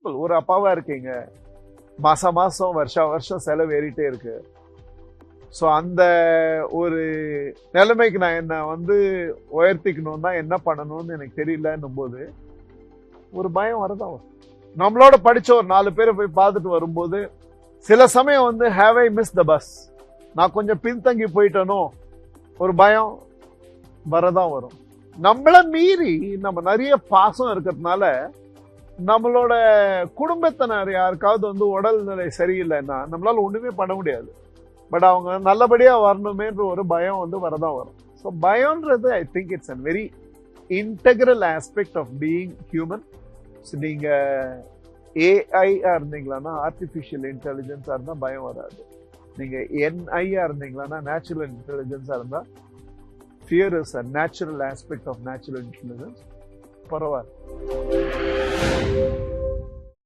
Simple. ஒரு அப்பாவா இருக்கீங்க, மாசம் வருஷம் செலவு ஏறிட்டே இருக்கு. ஸோ அந்த ஒரு நிலைமைக்கு நான் என்ன உயர்த்திக்கணும் தான், என்ன பண்ணணும்னு எனக்கு தெரியலன்னும் போது ஒரு பயம் வரதான் வரும். நம்மளோட படிச்ச ஒரு 4 பேரை போய் பார்த்துட்டு வரும்போது சில சமயம் have I miss the bus, நான் கொஞ்சம் பின்தங்கி போயிட்டனோ ஒரு பயம் வரதான் வரும். நம்மள மீறி நம்ம நிறைய பாசம் இருக்கிறதுனால நம்மளோட குடும்பத்தினர் யாருக்காவது உடல்நிலை சரியில்லைன்னா நம்மளால ஒண்ணுமே பண்ண முடியாது. பட் அவங்க நல்லபடியா வரணுமேன்ற ஒரு பயம் வரதான் வரும். ஸோ பயம்ன்றது I think it's a very integral aspect of being human. நீங்க ஏஐயா இருந்தீங்களான்னா, ஆர்டிபிஷியல் இன்டெலிஜென்ஸா இருந்தா பயம் வராது. நீங்க என்ஐயா இருந்தீங்களான்னா, நேச்சுரல் இன்டெலிஜென்ஸா இருந்தா, fear is a natural aspect of natural intelligence. பரவாயில்ல.